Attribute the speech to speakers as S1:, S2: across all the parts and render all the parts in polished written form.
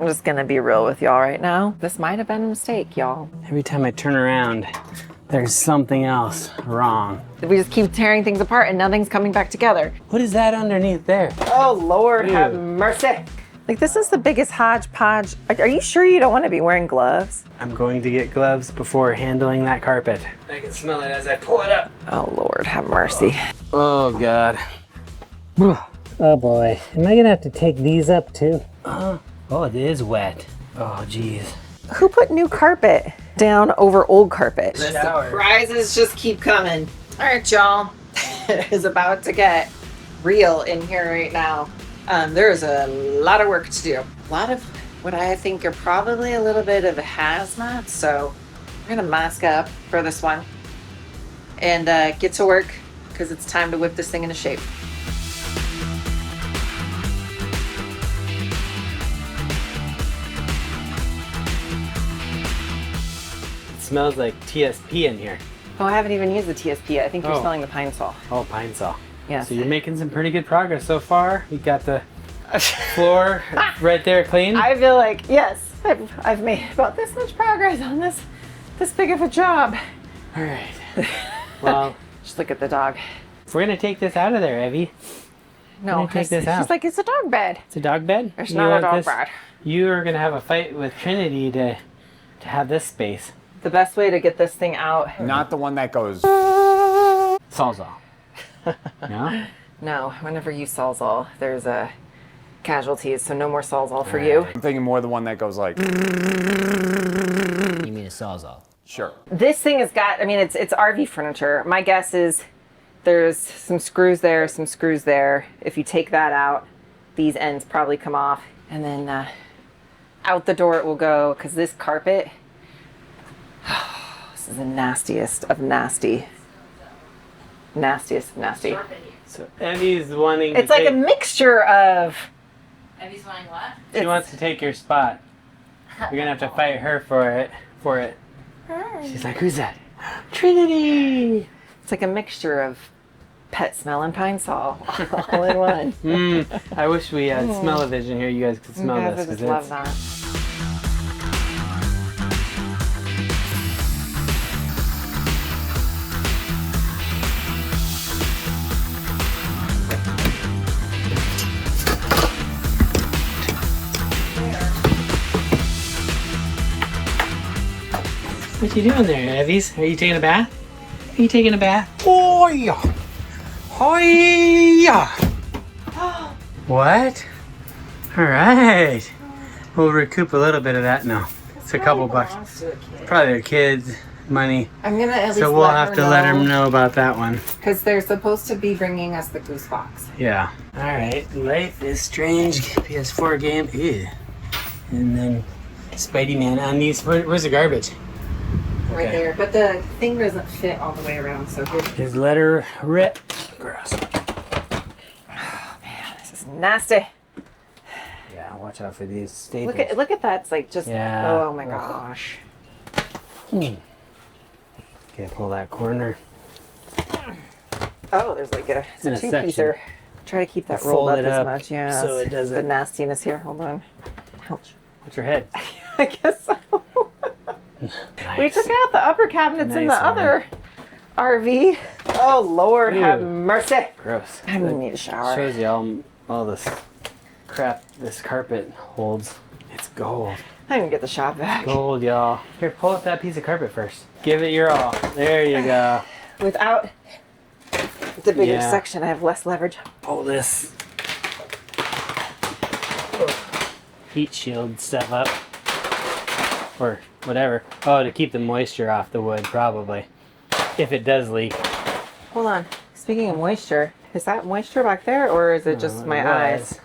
S1: I'm just gonna be real with y'all right now. This might have been a mistake, y'all.
S2: Every time I turn around, there's something else wrong.
S1: We just keep tearing things apart and nothing's coming back together.
S2: What is that underneath there?
S1: Oh, Lord,
S2: Ew.
S1: have mercy. Like, this is the biggest hodgepodge. Are you sure you don't want to be wearing gloves?
S2: I'm going to get gloves before handling that carpet. I can smell it as I pull it up.
S1: Oh, Lord, have mercy.
S2: Oh, God. Oh, boy. Am I gonna have to take these up, too? Oh, it is wet. Oh, geez.
S1: Who put new carpet down over old carpet?
S2: The
S1: surprises just keep coming. All right, y'all. It is about to get real in here right now. There is a lot of work to do. A lot of what I think are probably a little bit of a hazmat. So we're gonna mask up for this one and get to work because it's time to whip this thing into shape.
S2: It smells like TSP in here.
S1: Oh, I haven't even used the TSP yet. I think you're smelling the pine sol.
S2: Oh, pine saw.
S1: Yes.
S2: So you're making some pretty good progress so far. We got the floor right there clean.
S1: I feel like, yes, I've made about this much progress on this big of a job.
S2: All right. Well,
S1: Just look at the dog.
S2: we're gonna take this out of there, Evie.
S1: No,
S2: take this out.
S1: she's like, it's a dog bed.
S2: It's a dog bed?
S1: It's
S2: You
S1: not a
S2: want
S1: dog
S2: this-
S1: bed.
S2: You are gonna have a fight with Trinity to have this space.
S1: The best way to get this thing out.
S3: Not the one that goes.
S2: Sawzall. No?
S1: No, whenever you Sawzall, there's casualties, so no more Sawzall for you.
S3: I'm thinking more the one that goes like.
S4: You mean a Sawzall?
S3: Sure.
S1: This thing has got, I mean, it's RV furniture. My guess is there's some screws there, some screws there. If you take that out, these ends probably come off. And then out the door it will go, because this carpet, this is the nastiest of nasty. Nastiest of nasty.
S2: So Evie's wanting
S1: It's
S2: to
S1: like a
S2: take,
S1: mixture of,
S5: Evie's wanting what?
S2: she wants to take your spot. You're gonna have to fight her for it. She's like, who's that? Trinity!
S1: it's like a mixture of pet smell and pine sol all in one.
S2: I wish we had smell-o-vision here. You guys could smell
S1: You guys
S2: this.
S1: would
S2: 'cause
S1: just love
S2: it's-
S1: that.
S2: What you doing there, Evie's? Are you taking a bath? Are you taking a bath? Oh yeah! Oh yeah! What? All right. We'll recoup a little bit of that now. It's a couple bucks. Probably their kids' money.
S1: I'm gonna at least
S2: So we'll have to let them know about that one.
S1: because they're supposed to be bringing us the goose box.
S2: Yeah. All right. Life is Strange PS4 game. Ew. And then Spidey Man undies. Where's the garbage?
S1: Right
S2: Okay.
S1: there, but the thing doesn't fit all the way around, so here.
S2: His letter rip. Gross.
S1: This is nasty.
S2: Yeah. Watch out for these staples.
S1: Look at that. It's like just.
S2: Yeah.
S1: Oh my gosh.
S2: Okay. Pull that corner.
S1: Oh, there's like a
S2: In a
S1: two
S2: section.
S1: piecer. Try to keep that
S2: Fold
S1: rolled up
S2: it
S1: as
S2: up
S1: much. Yeah.
S2: so it
S1: the
S2: doesn't-
S1: nastiness here. Hold on. Ouch.
S2: What's your head?
S1: I guess so. We took out the upper cabinets in the
S2: Nice one.
S1: other RV. Oh Lord, have
S2: Ew.
S1: mercy.
S2: Gross.
S1: I'm gonna need a shower.
S2: Shows you all this crap this carpet holds. It's gold.
S1: I'm gonna get the shop vac.
S2: Gold, y'all. Here, pull up that piece of carpet first. Give it your all. There you go.
S1: Without the bigger
S2: Yeah.
S1: section, I have less leverage.
S2: Pull this heat shield stuff up. Or whatever. Oh, to keep the moisture off the wood, probably. If it does leak.
S1: Hold on. Speaking of moisture, is that moisture back there, or is it just my
S2: It
S1: eyes?
S2: was.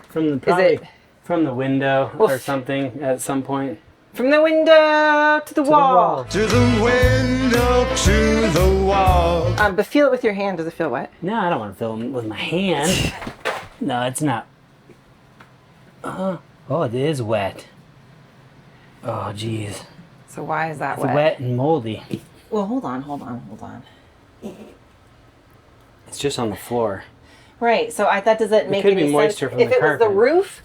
S2: From the probably
S1: it-
S2: from the window or
S1: Oof.
S2: something at some point.
S1: From the window to the wall.
S3: To the window, to the wall.
S1: But feel it with your hand. Does it feel wet?
S2: No, I don't want to film with my hand. No, it's not. Oh, it is wet. Oh, geez.
S1: So why is that
S2: It's wet and moldy.
S1: Well, hold on.
S2: It's just on the floor.
S1: Right. So that doesn't make
S2: could
S1: any
S2: be moisture
S1: sense.
S2: from
S1: If
S2: the
S1: it was the
S2: carpet.
S1: roof,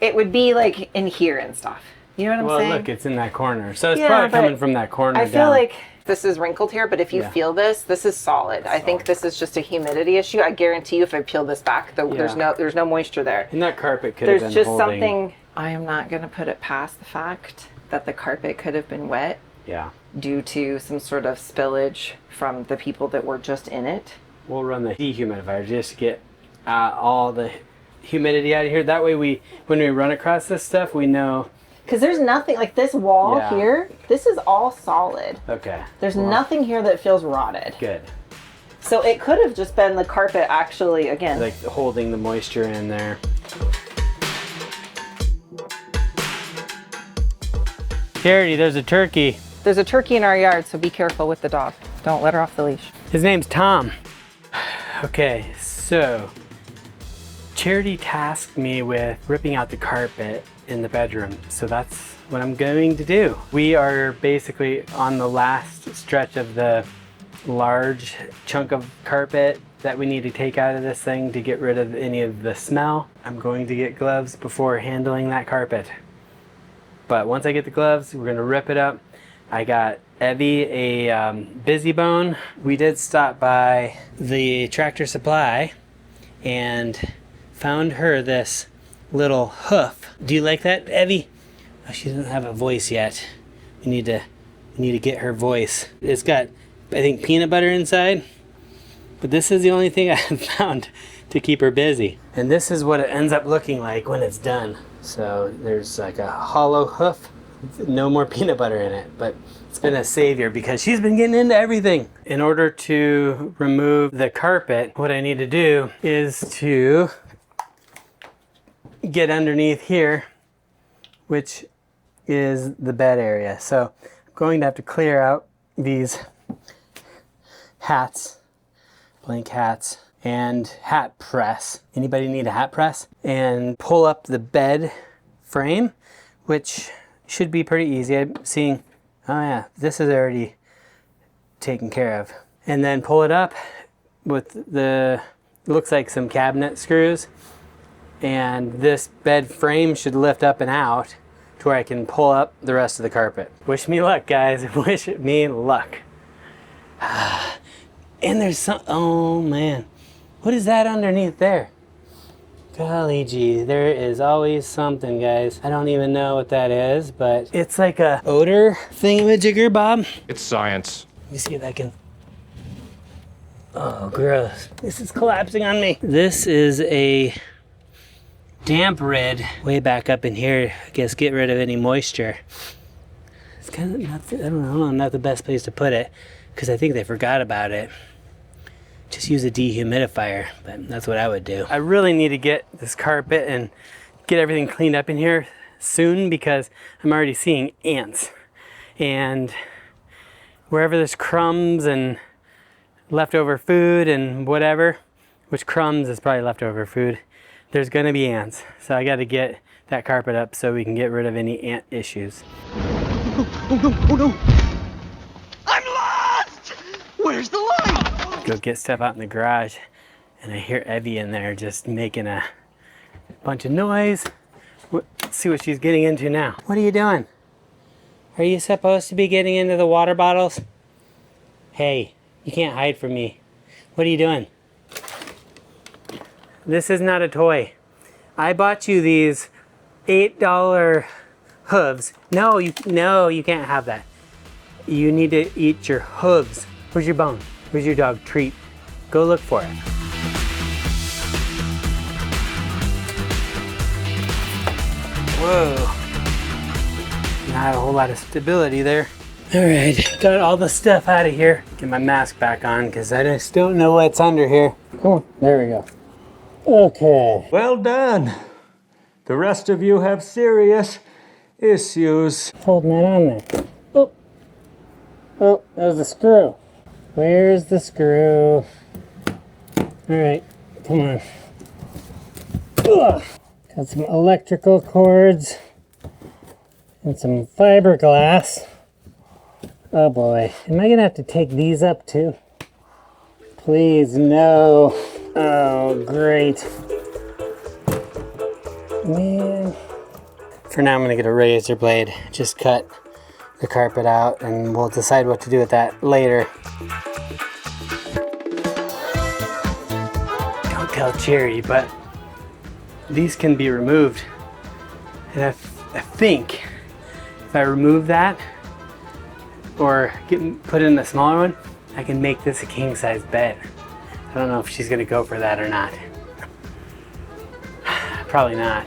S1: it would be like in here and stuff. You know what I'm saying?
S2: Well, look, it's in that corner. So it's
S1: Yeah,
S2: probably
S1: but
S2: coming from that corner
S1: I
S2: down.
S1: feel like this is wrinkled here, but if you
S2: Yeah.
S1: feel this is solid. I think this is just a humidity issue. I guarantee you if I peel this back, there's no moisture there.
S2: And that carpet could have
S1: There's
S2: been
S1: just
S2: holding.
S1: something, I am not going to put it past the fact that the carpet could have been wet
S2: Yeah.
S1: due to some sort of spillage from the people that were just in it.
S2: We'll run the dehumidifier just to get all the humidity out of here. That way when we run across this stuff, we know.
S1: Because there's nothing, like this wall
S2: Yeah.
S1: here, this is all solid.
S2: Okay.
S1: There's nothing here that feels rotted.
S2: Good.
S1: So it could have just been the carpet actually, again.
S2: Like holding the moisture in there. Charity, there's a turkey.
S1: There's a turkey in our yard, so be careful with the dog. Don't let her off the leash.
S2: His name's Tom. Okay, so Charity tasked me with ripping out the carpet in the bedroom. So that's what I'm going to do. We are basically on the last stretch of the large chunk of carpet that we need to take out of this thing to get rid of any of the smell. I'm going to get gloves before handling that carpet. But once I get the gloves, we're gonna rip it up. I got Evie a busy bone. We did stop by the Tractor Supply and found her this little hoof. Do you like that, Evie? Oh, she doesn't have a voice yet. We need to get her voice. It's got, I think, peanut butter inside, but this is the only thing I have found to keep her busy. And this is what it ends up looking like when it's done. So there's like a hollow hoof, no more peanut butter in it, but it's been a savior because she's been getting into everything. In order to remove the carpet, what I need to do is to get underneath here, which is the bed area. So I'm going to have to clear out these hats, blank hats, and hat press. Anybody need a hat press? And pull up the bed frame, which should be pretty easy. I'm seeing, oh yeah, this is already taken care of. And then pull it up with the, looks like some cabinet screws. And this bed frame should lift up and out to where I can pull up the rest of the carpet. Wish me luck, guys. Wish me luck. And there's some, oh man. What is that underneath there? Golly gee, there is always something, guys. I don't even know what that is, but it's like a odor thingamajigger, Bob.
S3: It's science.
S2: Let me see if I can. Oh, gross. This is collapsing on me. This is a damp rid way back up in here. I guess get rid of any moisture. It's kind of not, I don't know, not the best place to put it because I think they forgot about it. Just use a dehumidifier, but that's what I would do. I really need to get this carpet and get everything cleaned up in here soon because I'm already seeing ants. And wherever there's crumbs and leftover food and whatever, which crumbs is probably leftover food, there's gonna be ants. So I gotta get that carpet up so we can get rid of any ant issues.
S3: Oh no, oh no! I'm lost! Where's the light?
S2: Go get stuff out in the garage, and I hear Evie in there just making a bunch of noise. Let's see what she's getting into now. What are you doing? Are you supposed to be getting into the water bottles? Hey, you can't hide from me. What are you doing? This is not a toy. I bought you these $8 hooves. No, you can't have that. You need to eat your hooves. Where's your bone? Where's your dog treat? Go look for it. Whoa. Not a whole lot of stability there. All right, got all the stuff out of here. Get my mask back on because I just don't know what's under here. Oh, there we go. Okay.
S3: Well done. The rest of you have serious issues.
S2: Holding that on there. Oh, oh, that was a screw. Where's the screw? All right, come on. Ugh. Got some electrical cords and some fiberglass. Oh boy, am I gonna have to take these up too? Please, no. Oh, great. Man. For now, I'm gonna get a razor blade, just cut the carpet out, and we'll decide what to do with that later. Don't tell Cherry, but these can be removed. And I think if I remove that or put in a smaller one, I can make this a king size bed. I don't know if she's gonna go for that or not. Probably not.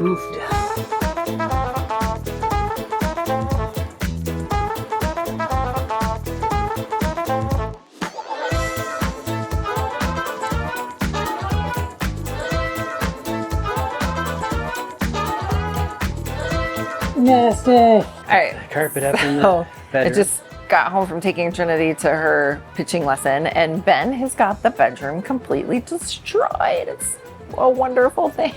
S2: Oof. Nasty.
S1: All right.
S2: Carpet up in the
S1: So
S2: bedroom.
S1: I just got home from taking Trinity to her pitching lesson, and Ben has got the bedroom completely destroyed. It's a wonderful thing.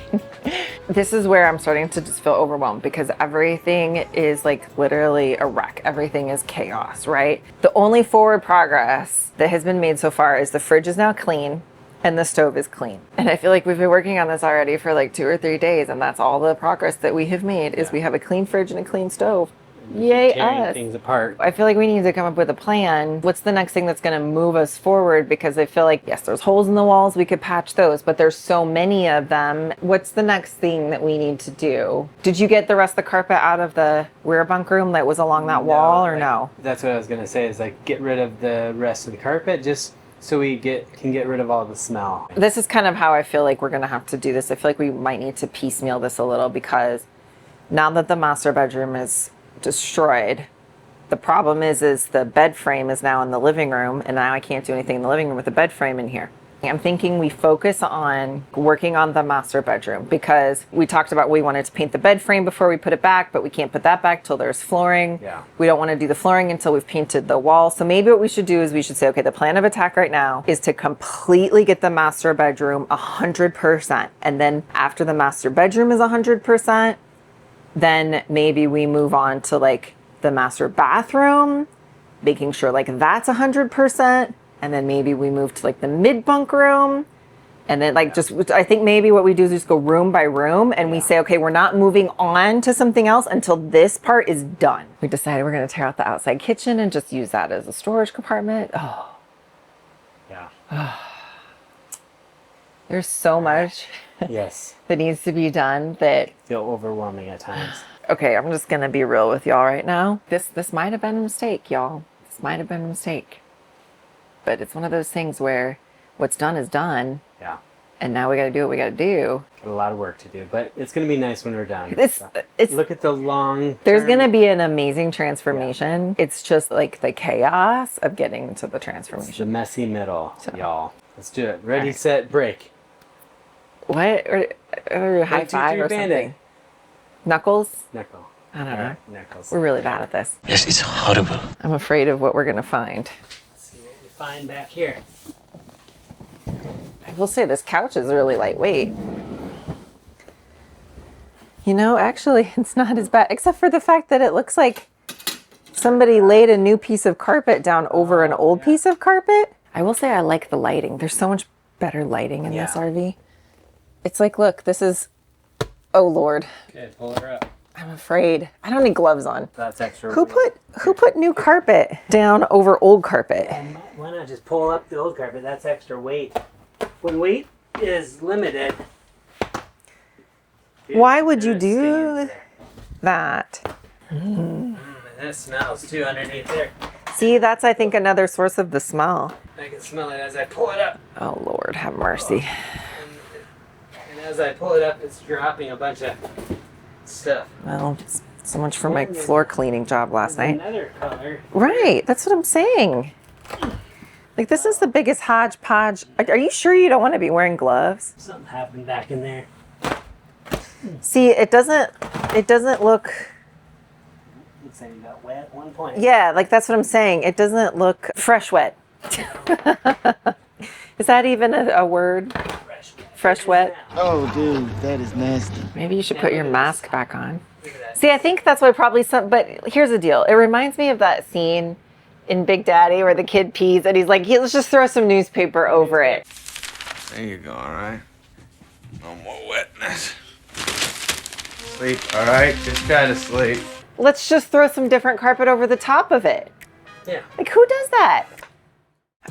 S1: This is where I'm starting to just feel overwhelmed because everything is like literally a wreck. Everything is chaos, right? The only forward progress that has been made so far is the fridge is now clean and the stove is clean. And I feel like we've been working on this already for like 2 or 3 days, and that's all the progress that we have made is we have a clean fridge and a clean stove. Yay
S2: tearing
S1: us.
S2: things apart.
S1: I feel like we need to come up with a plan. What's the next thing that's going to move us forward? Because I feel like, yes, there's holes in the walls. We could patch those, but there's so many of them. What's the next thing that we need to do? Did you get the rest of the carpet out of the rear bunk room that was along that wall or no?
S2: That's what I was gonna say, is like get rid of the rest of the carpet just so we can get rid of all the smell.
S1: This is kind of how I feel like we're going to have to do this. I feel like we might need to piecemeal this a little because now that the master bedroom is destroyed, the problem is the bed frame is now in the living room, and now I can't do anything in the living room with the bed frame in here. I'm thinking we focus on working on the master bedroom because we talked about we wanted to paint the bed frame before we put it back, but we can't put that back till there's flooring.
S2: Yeah.
S1: We don't want to do the flooring until we've painted the wall. So maybe what we should do is we should say, okay, the plan of attack right now is to completely get the master bedroom 100%. And then after the master bedroom is 100%, then maybe we move on to like the master bathroom, making sure like that's 100%. And then maybe we move to like the mid-bunk room. And then like I think maybe what we do is just go room by room and we say, okay, we're not moving on to something else until this part is done. We decided we're going to tear out the outside kitchen and just use that as a storage compartment. Oh.
S2: Yeah.
S1: There's so much
S2: Yes.
S1: that needs to be done that
S2: Feel overwhelming at times.
S1: okay, I'm just gonna be real with y'all right now. This might have been a mistake, y'all. This might have been a mistake. But it's one of those things where what's done is done,
S2: Yeah.
S1: and now we gotta do what we gotta do.
S2: Got a lot of work to do, but it's gonna be nice when we're done.
S1: It's
S2: Look at the long
S1: there's
S2: term.
S1: gonna be an amazing transformation. It's just like the chaos of getting to the
S2: the
S1: transformation.
S2: messy middle,
S1: So-
S2: y'all. Let's do it. Ready,
S1: Alright.
S2: set, break.
S1: What? Or high
S2: 1, 2,
S1: five
S2: 3,
S1: or
S2: Band-Aid.
S1: something? Knuckles?
S2: Knuckle.
S1: I don't know.
S2: Alright, knuckles.
S1: We're really bad at this.
S3: Yes, it's horrible.
S1: I'm afraid of what we're gonna find.
S2: Let's see what we find back here.
S1: I will say this couch is really lightweight. You know, actually, it's not as bad, except for the fact that it looks like somebody laid a new piece of carpet down over an old piece of carpet. I will say I like the lighting. There's so much better lighting in this
S2: Yeah.
S1: RV. It's like, look, this is, oh Lord,
S2: Okay, pull her up.
S1: I'm afraid. I don't need gloves on.
S2: That's extra.
S1: Who put new carpet down over old carpet?
S2: Why not just pull up the old carpet? That's extra weight. When weight is limited.
S1: Why would you
S2: it
S1: do
S2: stains there.
S1: that?
S2: And it smells too underneath there.
S1: See, that's, I think, another source of the smell.
S2: I can smell it as I pull it up.
S1: Oh Lord, have mercy.
S2: And as I pull it up, it's dropping a bunch of stuff.
S1: Well, so much for my floor cleaning job last night.
S2: Another color.
S1: Right, that's what I'm saying. Like, this is the biggest hodgepodge. Are you sure you don't want to be wearing gloves?
S2: Something happened back in there.
S1: See, it doesn't look,
S2: Looks like you got wet at one point.
S1: yeah, like that's what I'm saying. It doesn't look fresh wet. Is that even a word? Fresh wet?
S3: Oh, dude, that is nasty.
S1: Maybe you should put your mask back on. See, I think that's why probably but here's the deal. It reminds me of that scene in Big Daddy where the kid pees and he's like, let's just throw some newspaper over it.
S4: There you go, all right? No more wetness. Sleep, alright? Just try to sleep.
S1: Let's just throw some different carpet over the top of it.
S2: Yeah.
S1: Like, who does that?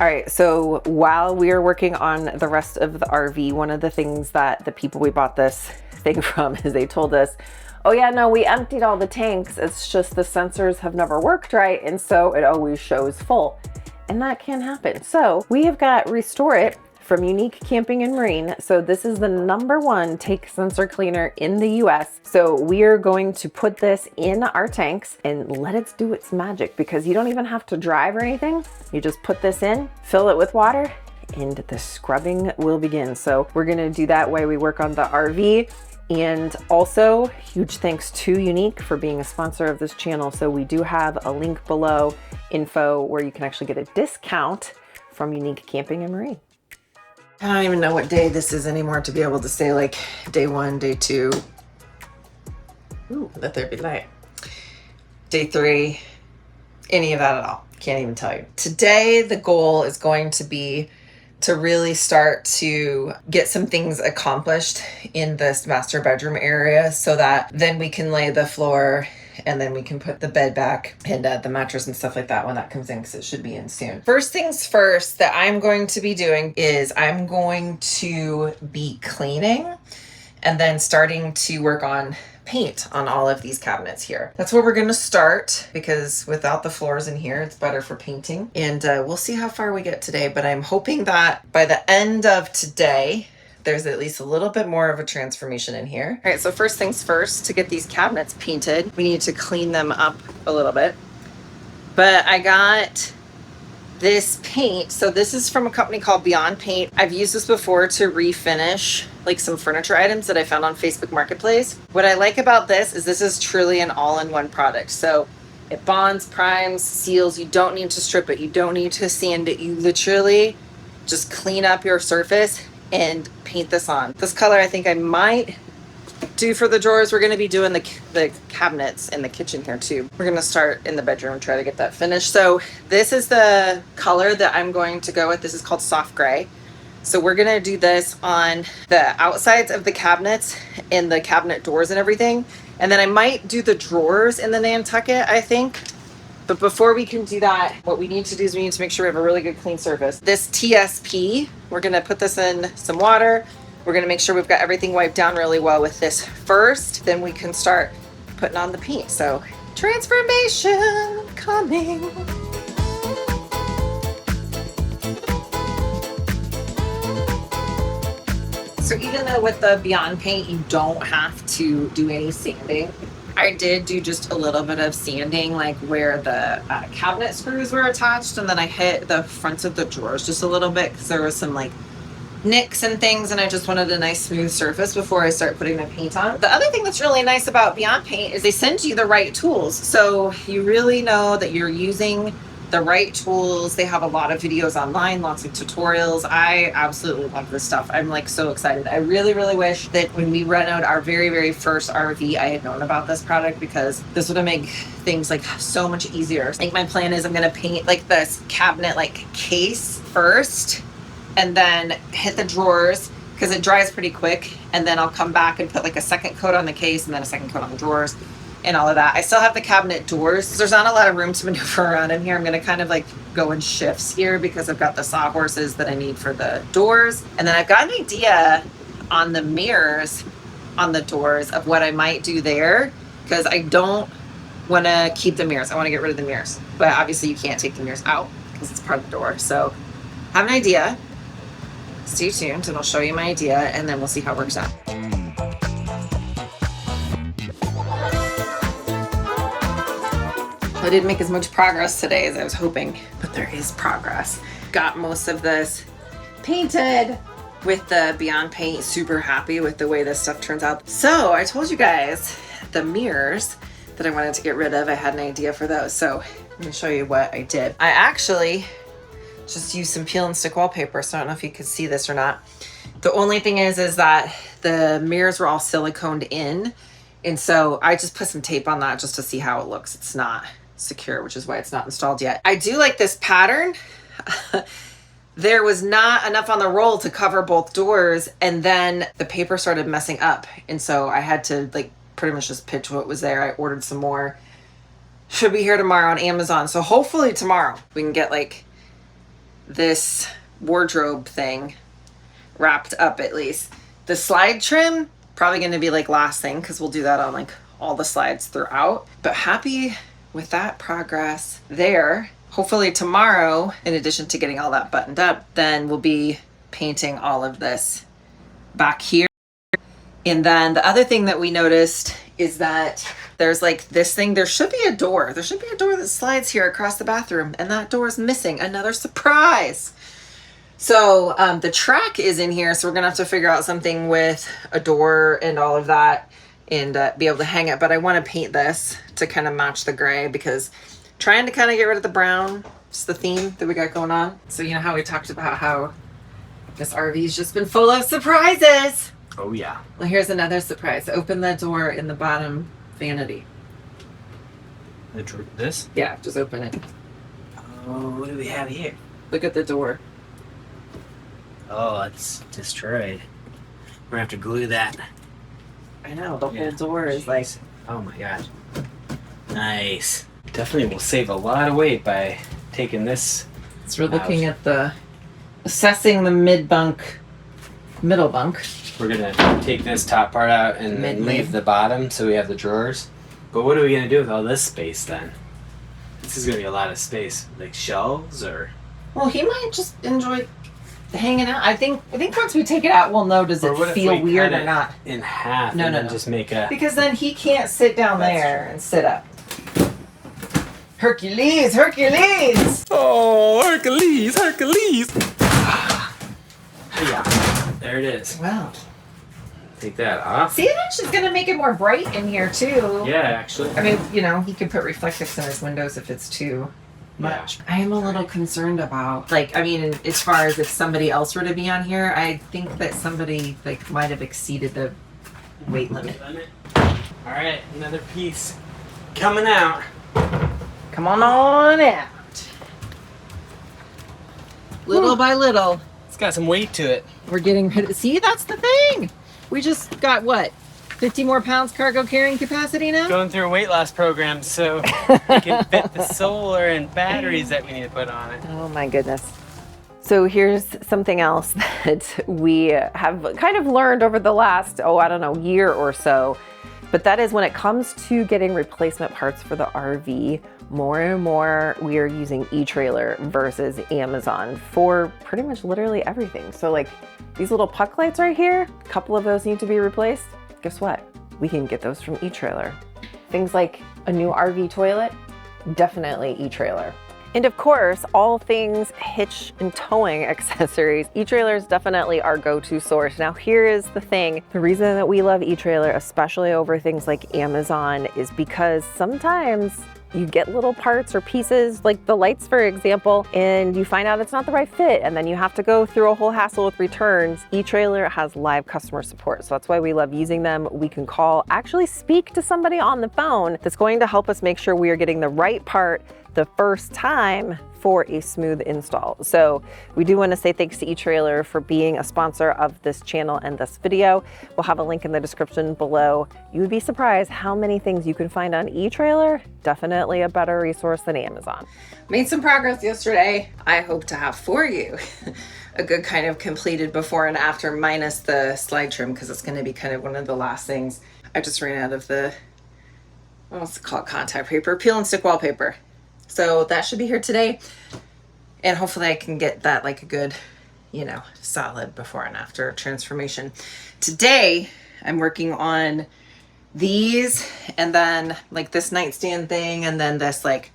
S1: All right, so while we are working on the rest of the RV, one of the things that the people we bought this thing from is they told us, oh yeah, no, we emptied all the tanks. It's just the sensors have never worked right, and so it always shows full. And that can happen. So we have got Restore It from Unique Camping and Marine. So this is the #1 tank sensor cleaner in the US. So we are going to put this in our tanks and let it do its magic, because you don't even have to drive or anything. You just put this in, fill it with water, and the scrubbing will begin. So we're gonna do that while we work on the RV. And also, huge thanks to Unique for being a sponsor of this channel. So we do have a link below, info, where you can actually get a discount from Unique Camping and Marine. I don't even know what day this is anymore to be able to say like day 1, day 2. Ooh, let there be light. Day 3, any of that at all. Can't even tell you. Today, the goal is going to be to really start to get some things accomplished in this master bedroom area, so that then we can lay the floor and then we can put the bed back and the mattress and stuff like that when that comes in, because it should be in soon. First things first that I'm going to be doing is I'm going to be cleaning and then starting to work on paint on all of these cabinets here. That's where we're going to start, because without the floors in here, it's better for painting. And we'll see how far we get today, but I'm hoping that by the end of today, there's at least a little bit more of a transformation in here. All right, so first things first, to get these cabinets painted, we need to clean them up a little bit. But I got this paint. So this is from a company called Beyond Paint. I've used this before to refinish like some furniture items that I found on Facebook Marketplace. What I like about this is truly an all-in-one product. So it bonds, primes, seals. You don't need to strip it. You don't need to sand it. You literally just clean up your surface and paint this on. This color I think I might do for the drawers. We're going to be doing the cabinets in the kitchen here too. We're going to start in the bedroom and try to get that finished. So this is the color that I'm going to go with. This is called soft gray. So we're going to do this on the outsides of the cabinets and the cabinet doors and everything. And then I might do the drawers in the Nantucket, I think. But before we can do that, what we need to do is we need to make sure we have a really good clean surface. This TSP, we're going to put this in some water. We're going to make sure we've got everything wiped down really well with this first. Then we can start putting on the paint. So transformation coming. So even though with the Beyond Paint, you don't have to do any sanding, I did do just a little bit of sanding, like where the cabinet screws were attached, and then I hit the fronts of the drawers just a little bit because there was some like nicks and things, and I just wanted a nice smooth surface before I start putting my paint on. The other thing that's really nice about Beyond Paint is they send you the right tools, so you really know that you're using the right tools. They have a lot of videos online, lots of tutorials. I absolutely love this stuff. I'm like so excited. I really, really wish that when we renoed our very, very first RV, I had known about this product, because this would have made things like so much easier. I think my plan is I'm going to paint like this cabinet like case first, and then hit the drawers because it dries pretty quick. And then I'll come back and put like a second coat on the case and then a second coat on the drawers and all of that. I still have the cabinet doors. There's not a lot of room to maneuver around in here. I'm going to kind of like go in shifts here because I've got the sawhorses that I need for the doors. And then I've got an idea on the mirrors on the doors of what I might do there, because I don't want to keep the mirrors. I want to get rid of the mirrors. But obviously you can't take the mirrors out because it's part of the door. So I have an idea. Stay tuned and I'll show you my idea, and then we'll see how it works out. I didn't make as much progress today as I was hoping, but there is progress. Got most of this painted with the Beyond Paint. Super happy with the way this stuff turns out. So I told you guys the mirrors that I wanted to get rid of. I had an idea for those. So I'm gonna show you what I did. I actually just used some peel and stick wallpaper. So I don't know if you can see this or not. The only thing is that the mirrors were all siliconed in. And so I just put some tape on that just to see how it looks. It's not secure, which is why it's not installed yet. I do like this pattern. there was not enough on the roll to cover both doors, and then the paper started messing up, and so I had to like pretty much just pitch what was there. I ordered some more. Should be here tomorrow on Amazon, so hopefully tomorrow we can get like this wardrobe thing wrapped up at least. The slide trim probably going to be like last thing because we'll do that on like all the slides throughout, but happy with that progress there. Hopefully tomorrow, in addition to getting all that buttoned up, then we'll be painting all of this back here. And then the other thing that we noticed is that there's like this thing, there should be a door that slides here across the bathroom, and that door is missing. Another surprise. So the track is in here, so we're gonna have to figure out something with a door and all of that, and be able to hang it. But I want to paint this to kind of match the gray, because trying to kind of get rid of the brown, just the theme that we got going on. So you know how we talked about how this RV's just been full of surprises.
S2: Oh yeah.
S1: Well, here's another surprise. Open the door in the bottom vanity.
S2: This?
S1: Yeah, just open it.
S2: Oh, what do we have here?
S1: Look at the door.
S2: Oh, it's destroyed. We're gonna have to glue that.
S1: I know, the whole door is like...
S2: Oh my gosh. Nice. Definitely will save a lot of weight by taking this.
S1: So we're looking at the... assessing the middle bunk.
S2: We're gonna take this top part out and then leave the bottom so we have the drawers. But what are we gonna do with all this space then? This is gonna be a lot of space. Like shelves or...
S1: Well, he might just enjoy hanging out. I think once we take it out, we'll know, does it feel weird or not.
S2: In half.
S1: No,
S2: and then just make a...
S1: Because then he can't sit down there and sit up. Hercules!
S2: Oh, Hercules! Yeah, there it is.
S1: Wow.
S2: Take that off.
S1: See, it actually is going to make it more bright in here, too.
S2: Yeah, actually.
S1: I mean, you know, he could put reflectors in his windows if it's too much. I am a little concerned about, like, I mean, as far as if somebody else were to be on here, I think that somebody, like, might have exceeded the weight limit.
S2: All right, another piece coming out.
S1: Come on out. Little by little.
S2: It's got some weight to it.
S1: We're getting rid of, see, that's the thing. We just got, what, 50 more pounds cargo carrying capacity now?
S2: Going through a weight loss program so we can fit the solar and batteries that we need to put on it.
S1: Oh my goodness. So here's something else that we have kind of learned over the last, year or so. But that is when it comes to getting replacement parts for the RV, more and more we are using e-trailer versus Amazon for pretty much literally everything. So like these little puck lights right here, a couple of those need to be replaced. Guess what? We can get those from e-trailer. Things like a new RV toilet, definitely e-trailer. And of course, all things hitch and towing accessories, e-trailer is definitely our go-to source. Now here is the thing, the reason that we love e-trailer, especially over things like Amazon, is because sometimes you get little parts or pieces, like the lights, for example, and you find out it's not the right fit, and then you have to go through a whole hassle with returns. e-trailer has live customer support, so that's why we love using them. We can call, actually speak to somebody on the phone that's going to help us make sure we are getting the right part the first time for a smooth install. So we do want to say thanks to e-trailer for being a sponsor of this channel and this video. We'll have a link in the description below. You would be surprised how many things you can find on e-trailer. Definitely a better resource than Amazon. Made some progress yesterday. I hope to have for you a good kind of completed before and after, minus the slide trim, because it's going to be kind of one of the last things. I just ran out of the, what's it called, contact paper, peel and stick wallpaper. So that should be here today, and hopefully I can get that like a good, solid before and after transformation. Today I'm working on these, and then like this nightstand thing, and then this like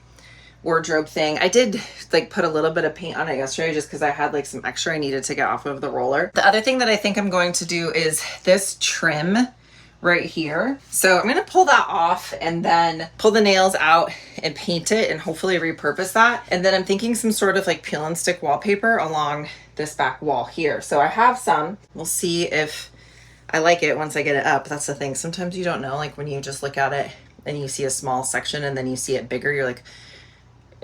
S1: wardrobe thing. I did like put a little bit of paint on it yesterday just because I had like some extra I needed to get off of the roller. The other thing that I think I'm going to do is this trim right here. So I'm gonna pull that off and then pull the nails out and paint it and hopefully repurpose that. And then I'm thinking some sort of like peel and stick wallpaper along this back wall here. So I have some. We'll see if I like it once I get it up. That's the thing. Sometimes you don't know, like when you just look at it and you see a small section and then you see it bigger, you're like,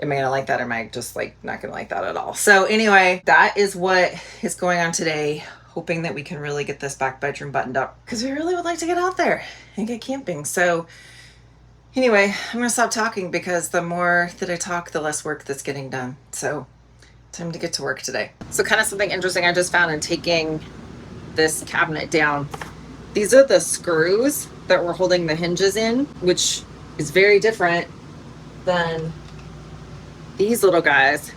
S1: Am I gonna like that or am I just like not gonna like that at all? So anyway, that is what is going on today. Hoping that we can really get this back bedroom buttoned up because we really would like to get out there and get camping. So anyway, I'm gonna stop talking because the more that I talk, the less work that's getting done. So time to get to work today. So kind of something interesting I just found in taking this cabinet down. These are the screws that we're holding the hinges in, which is very different than these little guys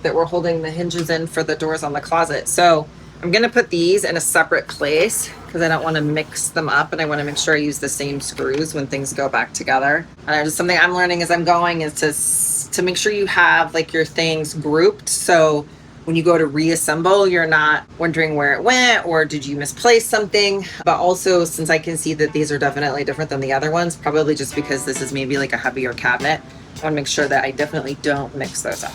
S1: that we're holding the hinges in for the doors on the closet. So I'm gonna put these in a separate place because I don't want to mix them up and I want to make sure I use the same screws when things go back together. And just something I'm learning as I'm going is to make sure you have like your things grouped, so when you go to reassemble, you're not wondering where it went or did you misplace something. But also, since I can see that these are definitely different than the other ones, probably just because this is maybe like a heavier cabinet, I want to make sure that I definitely don't mix those up.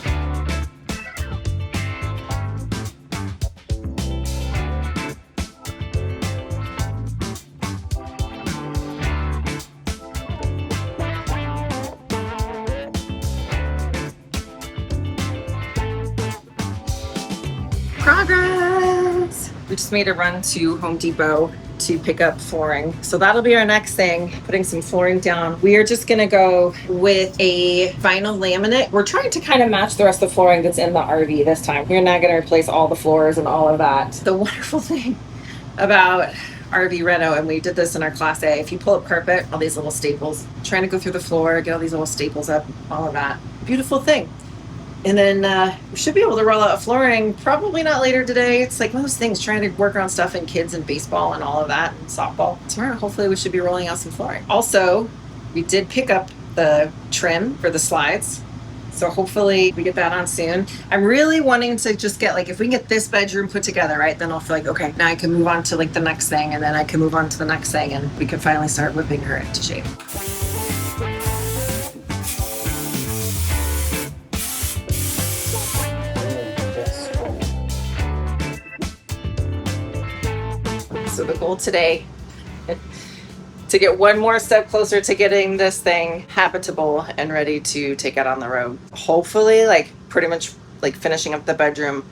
S1: Progress! We just made a run to Home Depot to pick up flooring. So that'll be our next thing, putting some flooring down. We are just gonna go with a vinyl laminate. We're trying to kind of match the rest of the flooring that's in the RV this time. We're not gonna replace all the floors and all of that. The wonderful thing about RV reno, and we did this in our class A, if you pull up carpet, all these little staples, trying to go through the floor, get all these little staples up, all of that. Beautiful thing. And then we should be able to roll out flooring, probably not later today. It's like most things, trying to work around stuff in kids and baseball and all of that, and softball. Tomorrow, hopefully we should be rolling out some flooring. Also, we did pick up the trim for the slides. So hopefully we get that on soon. I'm really wanting to just get like, if we can get this bedroom put together, right, then I'll feel like, okay, now I can move on to like the next thing, and then I can move on to the next thing, and we can finally start whipping her into shape. So the goal today, to get one more step closer to getting this thing habitable and ready to take it on the road. Hopefully, like pretty much like finishing up the bedroom,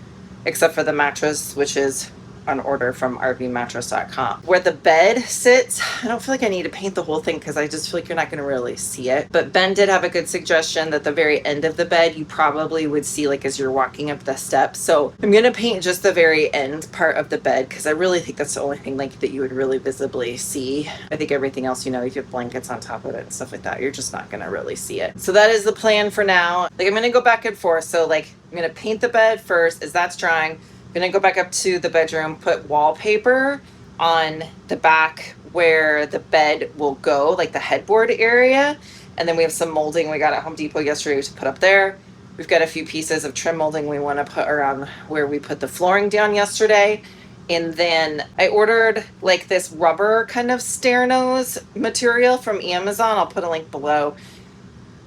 S1: except for the mattress, which is on order from rvmattress.com. Where the bed sits, I don't feel like I need to paint the whole thing because I just feel like you're not going to really see it. But Ben did have a good suggestion that the very end of the bed you probably would see like as you're walking up the steps. So I'm going to paint just the very end part of the bed because I really think that's the only thing like that you would really visibly see. I think everything else, you know, if you have blankets on top of it and stuff like that, you're just not going to really see it. So that is the plan for now. Like I'm going to go back and forth. So like I'm going to paint the bed first as that's drying. Gonna go back up to the bedroom, put wallpaper on the back where the bed will go, like the headboard area. And then we have some molding we got at Home Depot yesterday to put up there. We've got a few pieces of trim molding we want to put around where we put the flooring down yesterday. And then I ordered like this rubber kind of stair nose material from Amazon. I'll put a link below.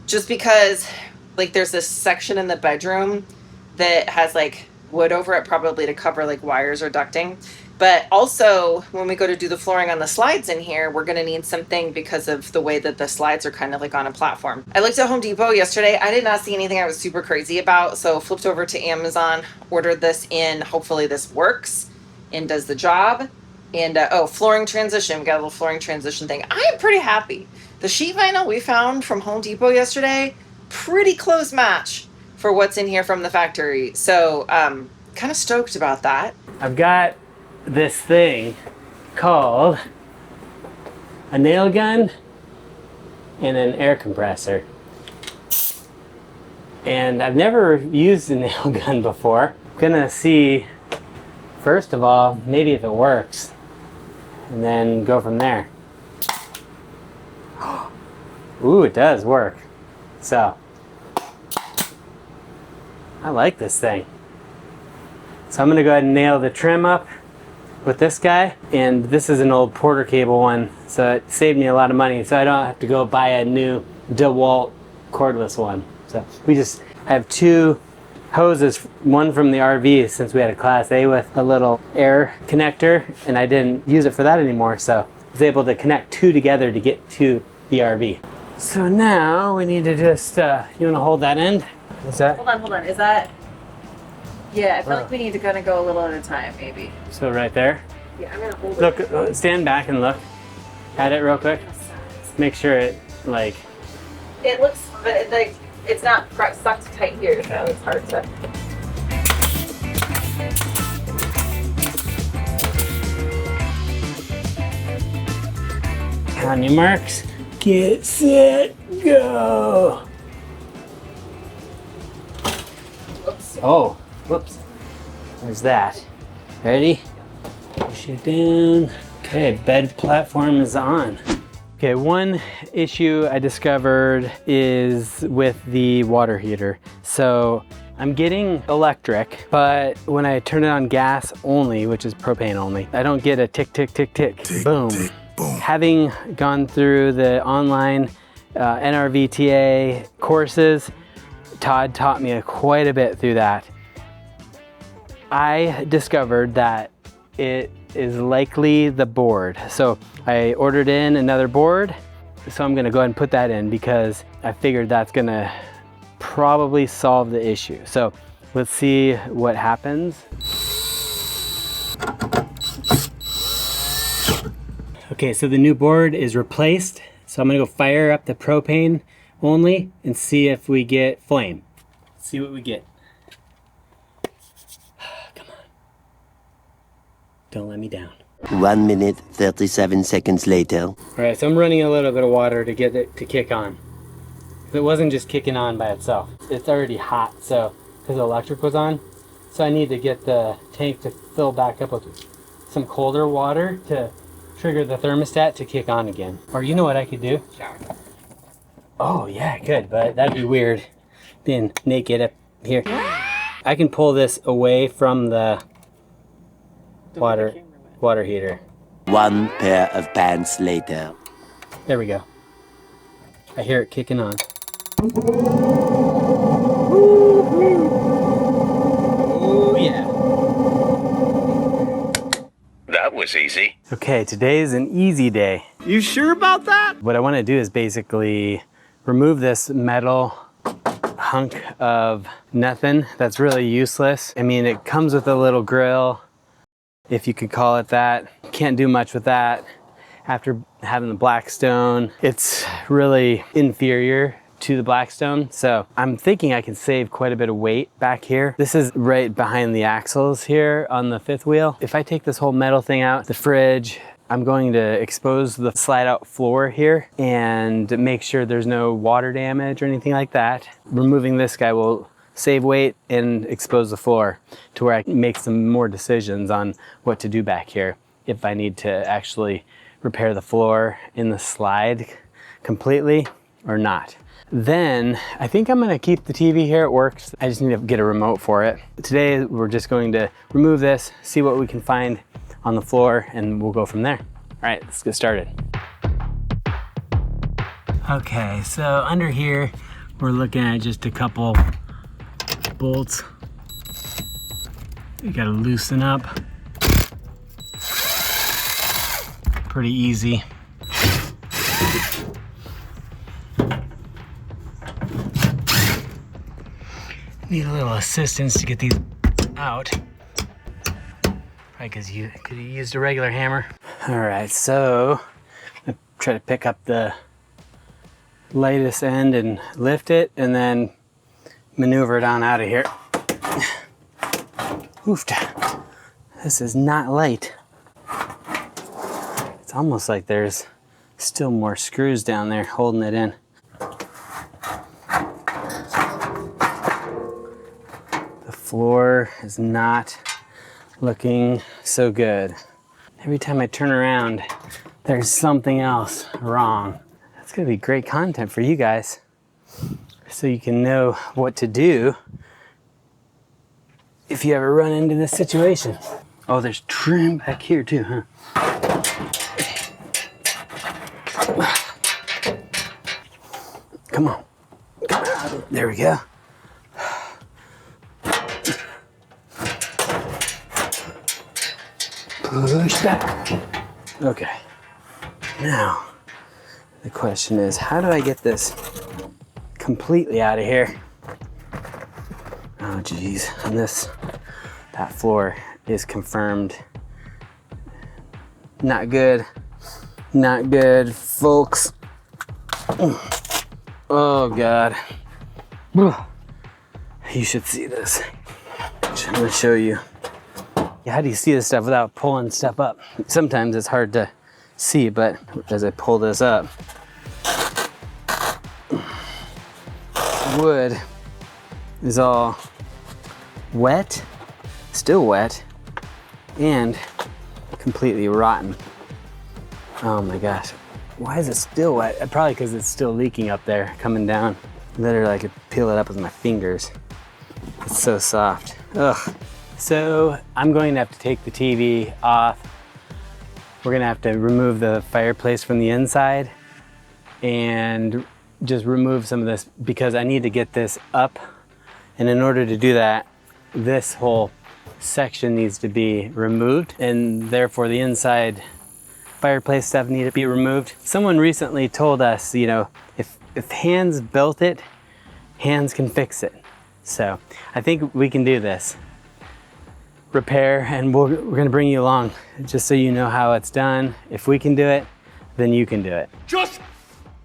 S1: Just because like there's this section in the bedroom that has like wood over it, probably to cover like wires or ducting. But also when we go to do the flooring on the slides in here, we're going to need something because of the way that the slides are kind of like on a platform. I looked at Home Depot yesterday. I did not see anything I was super crazy about. So flipped over to Amazon, ordered this in. Hopefully this works and does the job. And flooring transition. We got a little flooring transition thing. I am pretty happy. The sheet vinyl we found from Home Depot yesterday, pretty close match for what's in here from the factory. So kind of stoked about that.
S2: I've got this thing called a nail gun and an air compressor. And I've never used a nail gun before. I'm gonna see, first of all, maybe if it works, and then go from there. Ooh, it does work. So, I like this thing. So I'm gonna go ahead and nail the trim up with this guy. And this is an old Porter cable one, so it saved me a lot of money, so I don't have to go buy a new DeWalt cordless one. So we just have two hoses, one from the RV since we had a Class A with a little air connector, and I didn't use it for that anymore, so I was able to connect two together to get to the RV. So now we need to just, you wanna hold that end? What's that?
S1: Hold on. Is that? Yeah, I feel like we need to kind of go a little at a time, maybe.
S2: So right there.
S1: Yeah, I'm gonna hold
S2: Look,
S1: it.
S2: stand back and look at it real quick. Make sure it like.
S1: It looks, but like it's not stuck tight here, so it's hard to.
S2: On your marks, get set, go.
S1: Oops.
S2: Oh, whoops. There's that. Ready? Push it down. Okay, bed platform is on. Okay, one issue I discovered is with the water heater. So I'm getting electric, but when I turn it on gas only, which is propane only, I don't get a tick, tick, tick, tick, boom.
S6: Tick, boom.
S2: Having gone through the online NRVTA courses, Todd taught me quite a bit through that. I discovered that it is likely the board. So I ordered in another board. So I'm gonna go ahead and put that in because I figured that's gonna probably solve the issue. So let's see what happens. Okay, so the new board is replaced. So I'm gonna go fire up the propane only and see if we get flame. See what we get. Come on. Don't let me down.
S7: 1 minute, 37 seconds later.
S2: All right, so I'm running a little bit of water to get it to kick on. It wasn't just kicking on by itself. It's already hot, so because the electric was on. So I need to get the tank to fill back up with some colder water to trigger the thermostat to kick on again. Or you know what I could do?
S1: Shower.
S2: Oh yeah, I could, but that'd be weird being naked up here. I can pull this away from the water heater.
S7: 1 pair of pants later.
S2: There we go. I hear it kicking on. Oh yeah.
S6: That was easy.
S2: Okay, today's an easy day.
S3: You sure about that?
S2: What I want to do is basically remove this metal hunk of nothing that's really useless. I mean, it comes with a little grill, if you could call it that. Can't do much with that. After having the Blackstone, it's really inferior to the Blackstone. So I'm thinking I can save quite a bit of weight back here. This is right behind the axles here on the fifth wheel. If I take this whole metal thing out, the fridge, I'm going to expose the slide out floor here and make sure there's no water damage or anything like that. Removing this guy will save weight and expose the floor to where I can make some more decisions on what to do back here if I need to actually repair the floor in the slide completely or not. Then I think I'm gonna keep the TV here. It works. I just need to get a remote for it. Today we're just going to remove this, see what we can find on the floor, and we'll go from there. All right, let's get started. Okay, so under here, we're looking at just a couple bolts. You gotta loosen up. Pretty easy. Need a little assistance to get these out. Right, because you could have used a regular hammer. All right, so I try to pick up the lightest end and lift it, and then maneuver it on out of here. Oofta. This is not light. It's almost like there's still more screws down there holding it in. The floor is not looking so good. Every time I turn around, there's something else wrong. That's gonna be great content for you guys, so you can know what to do if you ever run into this situation. Oh, there's trim back here too, huh? Come on. There we go. Push back. Okay. Now, the question is, how do I get this completely out of here Oh geez, and that floor is confirmed not good. Not good, folks. Oh God. You should see this. I'm gonna show you. How do you see this stuff without pulling stuff up? Sometimes it's hard to see, but as I pull this up, wood is all wet, still wet, and completely rotten. Oh my gosh. Why is it still wet? Probably because it's still leaking up there, coming down. Literally, I could peel it up with my fingers. It's so soft. Ugh. So I'm going to have to take the TV off. We're gonna have to remove the fireplace from the inside and just remove some of this because I need to get this up. And in order to do that, this whole section needs to be removed, and therefore the inside fireplace stuff need to be removed. Someone recently told us, you know, if hands built it, hands can fix it. So I think we can do this. Repair, and we're gonna bring you along just so you know how it's done. If we can do it, then you can do it.
S3: Just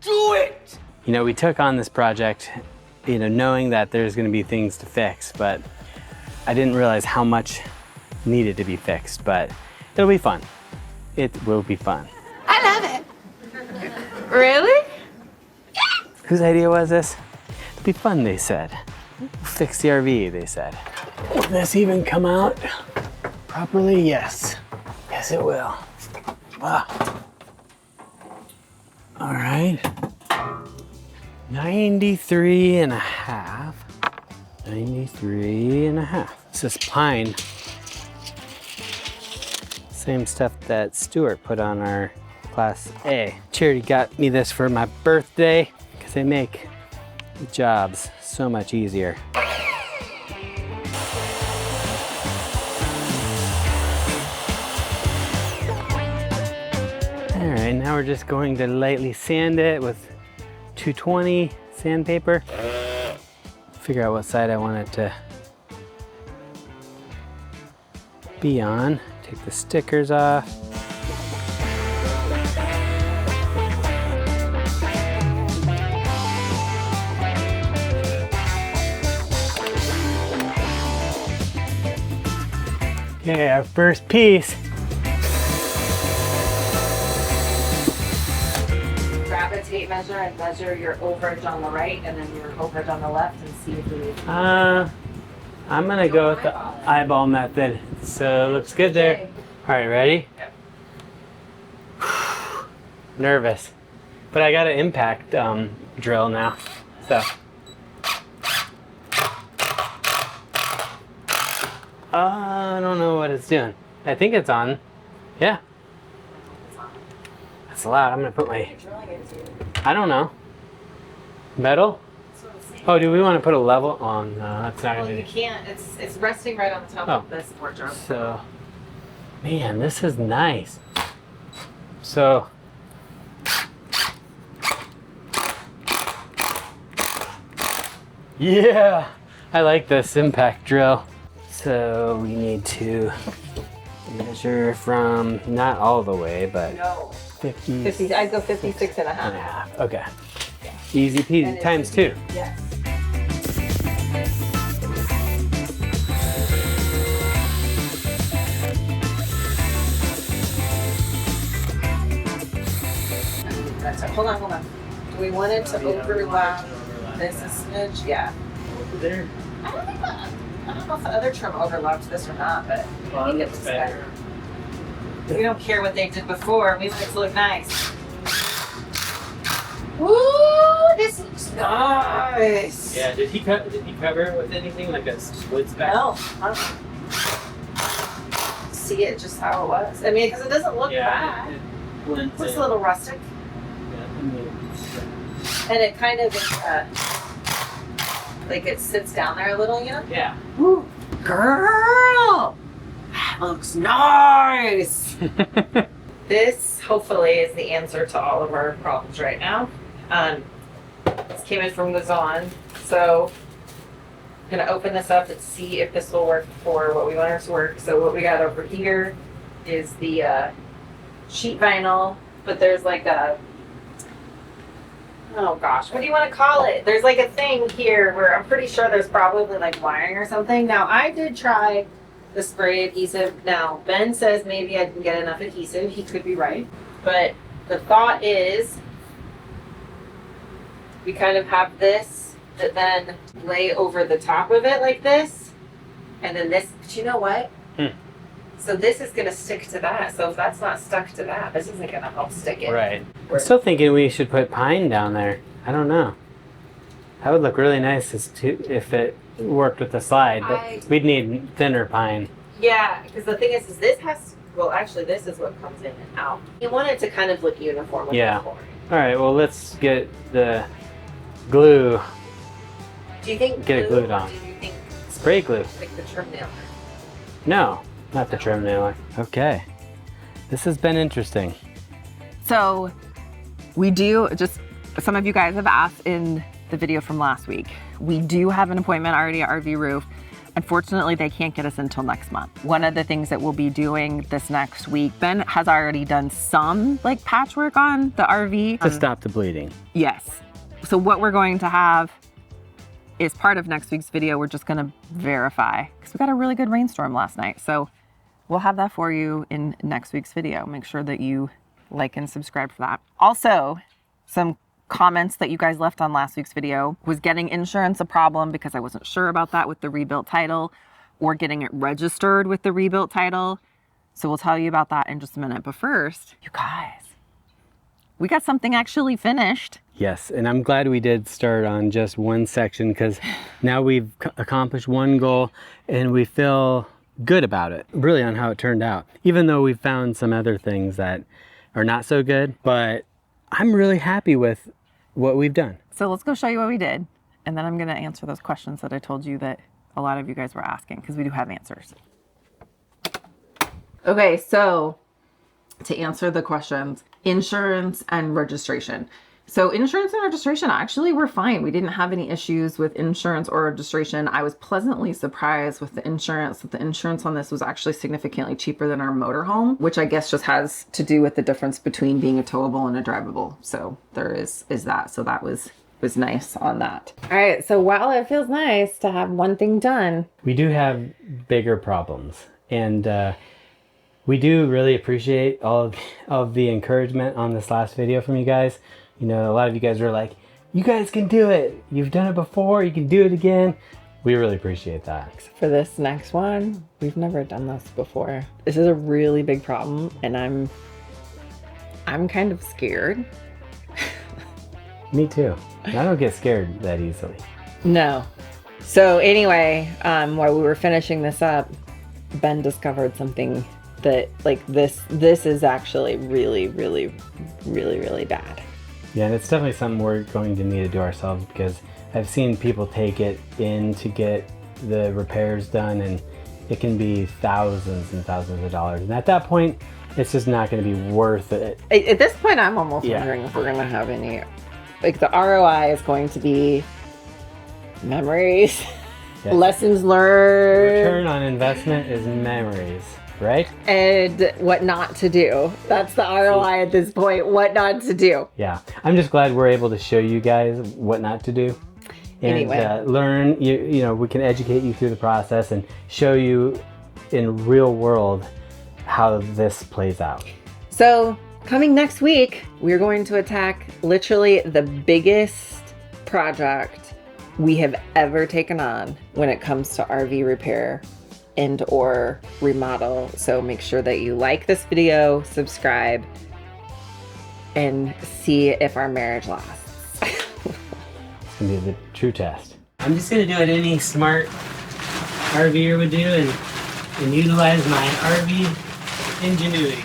S3: do it!
S2: You know, we took on this project, you know, knowing that there's gonna be things to fix, but I didn't realize how much needed to be fixed, but it'll be fun. It will be fun.
S5: I love it. Really?
S2: Whose idea was this? It'll be fun, they said. We'll fix the RV, they said. Will this even come out properly? Yes. Yes, it will. Wow. All right. 93 and a half. 93 and a half. This is pine. Same stuff that Stuart put on our Class A. Charity got me this for my birthday because they make jobs so much easier. All right, now we're just going to lightly sand it with 220 sandpaper. Figure out what side I want it to be on. Take the stickers off. Okay, our first piece.
S1: Grab a tape measure and measure your overage on the right and then your overage on the left and see if you
S2: I'm gonna go with the eyeball method. So looks good there. All right, ready?
S1: Yep.
S2: Nervous, but I got an impact drill now. So. I don't know what it's doing. I think it's on. Yeah. That's loud. I'm gonna put my. I don't know. Metal? Oh, do we want to put a level on? No, that's not
S1: Well,
S2: gonna
S1: you
S2: be.
S1: can't. It's resting right on the top of this wardrobe.
S2: So, man, this is nice. So, yeah, I like this impact drill. So we need to measure from not all the way, but
S1: No.
S2: 50.
S1: 50. I'd go 56 and a half.
S2: and a half. Okay. Easy peasy. Times 2.
S1: Yes. That's it. Hold on. Do we want it to overlap this a smidge? Yeah.
S2: There.
S1: I don't know if the other trim overlaps this or not, but I think it looks better. We don't care what they did before. We want it to look nice. Ooh, this looks nice.
S2: Yeah. Did he cover it with anything like a wood spec?
S1: No. See it just how it was. I mean, because it doesn't look bad.
S2: It
S1: Looks a little rustic, and it kind of like it sits down there a little, you know.
S2: Yeah.
S1: Woo. Girl, that looks nice. This hopefully is the answer to all of our problems right now. This came in from Luzon, so gonna open this up and see if this will work for what we want it to work. So what we got over here is the sheet vinyl, but there's like a, oh gosh, what do you want to call it? There's like a thing here where I'm pretty sure there's probably like wiring or something. Now I did try the spray adhesive. Now Ben says maybe I didn't get enough adhesive. He could be right, but the thought is we kind of have this that then lay over the top of it like this, and then this, but you know what? So this is gonna stick to that. So if that's not stuck to that, this isn't gonna help stick it.
S2: Right. I'm still thinking we should put pine down there. I don't know. That would look really nice if it worked with the slide, but we'd need thinner pine.
S1: Yeah, because the thing is this has, well actually this is what comes in and out. You want it to kind of look uniform with the flooring.
S2: All right, well let's get the glue.
S1: Do you think
S2: get it glued on?
S1: Do you think
S2: spray glue?
S1: Like the trim nailer?
S2: No, not the trim nailer. Okay, this has been interesting.
S5: So we do, just some of you guys have asked in the video from last week, we do have an appointment already at RV Roof. Unfortunately, they can't get us until next month. One of the things that we'll be doing this next week, Ben has already done some like patchwork on the RV.
S2: To stop the bleeding.
S5: Yes. So what we're going to have is part of next week's video. We're just gonna verify, because we got a really good rainstorm last night. So we'll have that for you in next week's video. Make sure that you like and subscribe for that. Also, some comments that you guys left on last week's video was getting insurance a problem, because I wasn't sure about that with the rebuilt title, or getting it registered with the rebuilt title. So we'll tell you about that in just a minute. But first, you guys, we got something actually finished.
S2: Yes, and I'm glad we did start on just one section, because now we've accomplished one goal and we feel good about it, really, on how it turned out. Even though we found some other things that are not so good, but I'm really happy with what we've done.
S5: So let's go show you what we did, and then I'm gonna answer those questions that I told you that a lot of you guys were asking, because we do have answers. Okay, so to answer the questions, insurance and registration. So insurance and registration actually were fine. We didn't have any issues with insurance or registration. I was pleasantly surprised with the insurance, that the insurance on this was actually significantly cheaper than our motorhome, which I guess just has to do with the difference between being a towable and a drivable. So there is that. So that was nice on that. All right, so while it feels nice to have one thing done,
S2: we do have bigger problems, and we do really appreciate all of the encouragement on this last video from you guys. You know, a lot of you guys were like, you guys can do it. You've done it before, you can do it again. We really appreciate that.
S5: For this next one, we've never done this before. This is a really big problem, and I'm kind of scared.
S2: Me too. I don't get scared that easily.
S5: No. So anyway, while we were finishing this up, Ben discovered something that, like, this is actually really, really, really, really bad.
S2: Yeah, and it's definitely something we're going to need to do ourselves, because I've seen people take it in to get the repairs done, and it can be thousands and thousands of dollars. And at that point, it's just not going to be worth it.
S5: At this point, I'm almost wondering if we're going to have any, like, the ROI is going to be memories,
S2: Yes.
S5: lessons learned.
S2: Return on investment is memories, right?
S5: And what not to do. That's the ROI at this point, what not to do.
S2: Yeah, I'm just glad we're able to show you guys what not to do. And
S5: Anyway.
S2: Learn, you know, we can educate you through the process and show you in real world how this plays out.
S5: So coming next week, we're going to attack literally the biggest project we have ever taken on when it comes to RV repair and or remodel. So make sure that you like this video, subscribe, and see if our marriage lasts.
S2: It's gonna be the true test. I'm just gonna do what any smart RVer would do and utilize my RV ingenuity.